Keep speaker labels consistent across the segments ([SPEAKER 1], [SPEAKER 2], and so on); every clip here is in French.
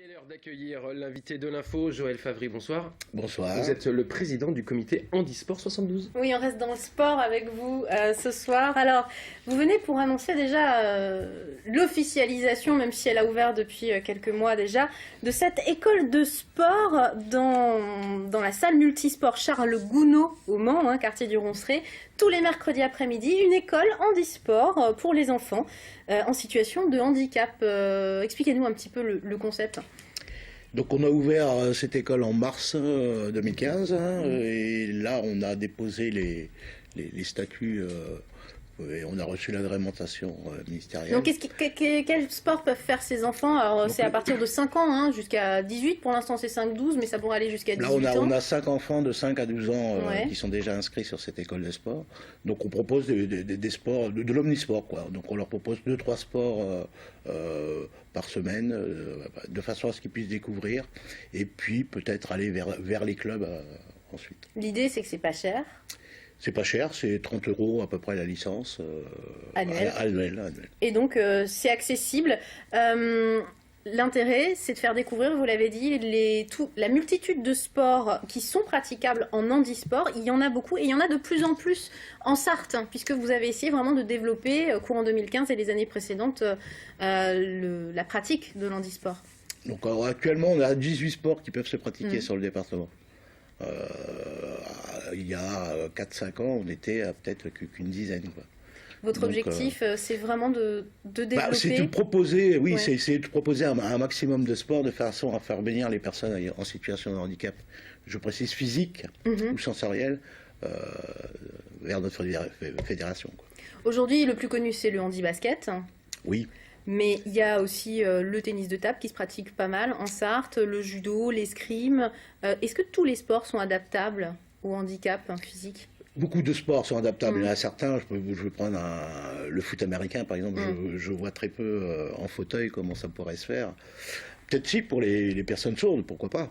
[SPEAKER 1] Il est l'heure d'accueillir l'invité de l'info, Joël Favry, bonsoir.
[SPEAKER 2] Bonsoir.
[SPEAKER 1] Vous êtes le président du comité Handisport 72.
[SPEAKER 3] Oui, on reste dans le sport avec vous ce soir. Alors, vous venez pour annoncer déjà l'officialisation, même si elle a ouvert depuis quelques mois déjà, de cette école de sport dans la salle multisport Charles Gounod au Mans, quartier du Ronceret. Tous les mercredis après-midi, une école handisport pour les enfants en situation de handicap. Expliquez-nous un petit peu le concept.
[SPEAKER 2] Donc on a ouvert cette école en mars 2015 et là on a déposé les statuts et on a reçu l'agrémentation ministérielle.
[SPEAKER 3] Donc quel sport peuvent faire ces enfants? Alors c'est à partir de 5 ans jusqu'à 18, pour l'instant c'est 5-12 mais ça pourrait aller jusqu'à 18 ans.
[SPEAKER 2] Là on a 5 enfants de 5 à 12 ans qui sont déjà inscrits sur cette école de sport. Donc on propose des sports, de l'omnisport quoi. Donc on leur propose 2-3 sports par semaine de façon à ce qu'ils puissent découvrir et puis peut-être aller vers les clubs ensuite.
[SPEAKER 3] L'idée c'est que c'est pas cher.
[SPEAKER 2] C'est pas cher, c'est 30 € à peu près la licence
[SPEAKER 3] annuelle. Et donc c'est accessible. L'intérêt, c'est de faire découvrir, vous l'avez dit, la multitude de sports qui sont praticables en handisport. Il y en a beaucoup et il y en a de plus en plus en Sarthe, puisque vous avez essayé vraiment de développer, courant 2015 et les années précédentes, la pratique de l'handisport.
[SPEAKER 2] Donc actuellement, on a 18 sports qui peuvent se pratiquer sur le département. Il y a 4-5 ans, on était à peut-être qu'une dizaine. Quoi.
[SPEAKER 3] Votre objectif, c'est vraiment de développer...
[SPEAKER 2] c'est de proposer, c'est de proposer un maximum de sports de façon à faire venir les personnes en situation de handicap, je précise physique ou sensoriel, vers notre fédération. Quoi.
[SPEAKER 3] Aujourd'hui, le plus connu, c'est le handi-basket.
[SPEAKER 2] Oui.
[SPEAKER 3] Mais il y a aussi le tennis de table qui se pratique pas mal en Sarthe, le judo, l'escrime. Est-ce que tous les sports sont adaptables au handicap physique?
[SPEAKER 2] Beaucoup de sports sont adaptables. Il y en a certains, je vais prendre le foot américain par exemple, je vois très peu en fauteuil comment ça pourrait se faire. Peut-être si pour les personnes sourdes, pourquoi pas.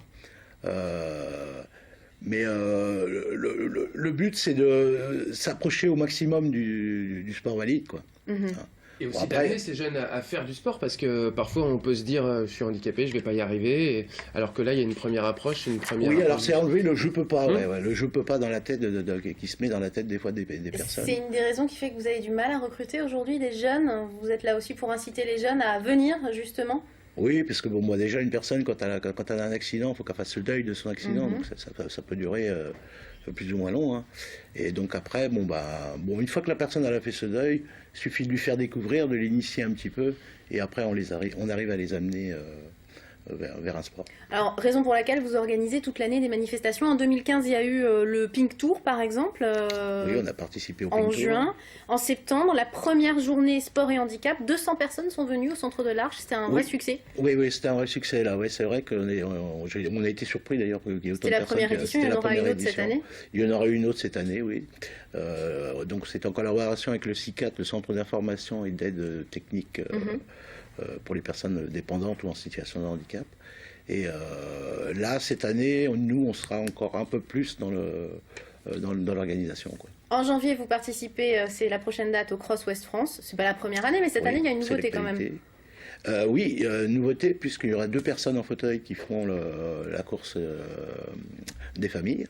[SPEAKER 2] Mais le but c'est de s'approcher au maximum du sport valide, quoi.
[SPEAKER 1] Et aussi d'amener ces jeunes à faire du sport, parce que parfois on peut se dire je suis handicapé, je vais pas y arriver, alors que là il y a une première approche,
[SPEAKER 2] Oui, alors c'est enlever le je peux pas, le je peux pas dans la tête qui se met dans la tête des fois des personnes.
[SPEAKER 3] C'est une des raisons qui fait que vous avez du mal à recruter aujourd'hui des jeunes. Vous êtes là aussi pour inciter les jeunes à venir justement.
[SPEAKER 2] Oui, parce que moi déjà une personne quand elle a un accident, il faut qu'elle fasse le deuil de son accident, donc ça peut durer plus ou moins long. Et donc après, une fois que la personne elle a fait ce deuil, il suffit de lui faire découvrir, de l'initier un petit peu, et après on arrive à les amener vers un sport.
[SPEAKER 3] Alors, raison pour laquelle vous organisez toute l'année des manifestations. En 2015, il y a eu le Pink Tour, par exemple.
[SPEAKER 2] Oui, on a participé au Pink Tour.
[SPEAKER 3] En juin. En septembre, la première journée sport et handicap, 200 personnes sont venues au centre de l'Arche. C'était un vrai succès.
[SPEAKER 2] Oui, c'était un vrai succès, là. Ouais, c'est vrai qu'on a été surpris, d'ailleurs.
[SPEAKER 3] C'était la première édition, il y en aura une autre cette année.
[SPEAKER 2] Il y en aura une autre cette année, oui. Donc, c'est en collaboration avec le CICAT, le Centre d'information et d'aide technique pour les personnes dépendantes ou en situation de handicap. Et là, cette année, nous, on sera encore un peu plus dans l'organisation.
[SPEAKER 3] En janvier, vous participez, c'est la prochaine date, au Cross West France. C'est pas la première année, mais cette année, il y a une nouveauté quand même.
[SPEAKER 2] Oui, nouveauté, puisqu'il y aura 2 personnes en fauteuil qui feront la course des familles.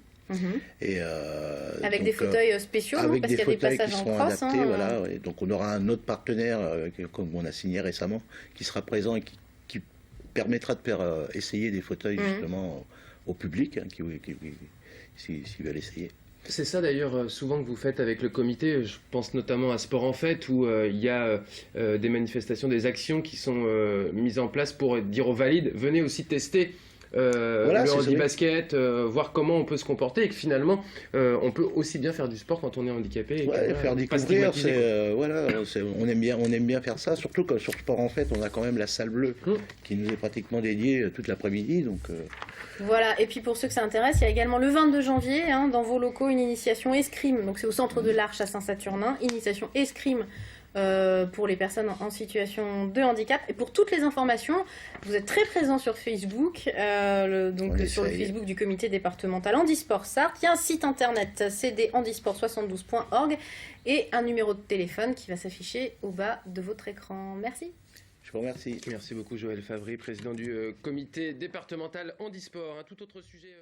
[SPEAKER 2] Et
[SPEAKER 3] avec donc, des fauteuils spéciaux,
[SPEAKER 2] avec
[SPEAKER 3] parce qu'il y a des passages en cross.
[SPEAKER 2] Adaptés, voilà, et donc on aura un autre partenaire, comme on a signé récemment, qui sera présent et qui permettra de faire essayer des fauteuils justement au public, s'ils veulent essayer.
[SPEAKER 1] C'est ça d'ailleurs souvent que vous faites avec le comité, je pense notamment à Sport en Fête où il y a des manifestations, des actions qui sont mises en place pour dire aux valides, venez aussi tester le handi-basket, voir comment on peut se comporter et que finalement on peut aussi bien faire du sport quand on est handicapé. Et
[SPEAKER 2] faire découvrir, on aime bien faire ça, surtout que sur Sport en Fête on a quand même la salle bleue qui nous est pratiquement dédiée toute l'après-midi. Donc,
[SPEAKER 3] Voilà, et puis pour ceux que ça intéresse, il y a également le 22 janvier dans vos locaux une initiation escrime, donc c'est au centre de l'Arche à Saint-Saturnin, initiation escrime pour les personnes en situation de handicap. Et pour toutes les informations, vous êtes très présent sur Facebook, sur le Facebook du comité départemental Handisport Sarthe. Il y a un site internet cdhandisport72.org et un numéro de téléphone qui va s'afficher au bas de votre écran. Merci.
[SPEAKER 2] Je vous remercie.
[SPEAKER 1] Merci beaucoup Joël Favry, président du comité départemental handisport. Un tout autre sujet.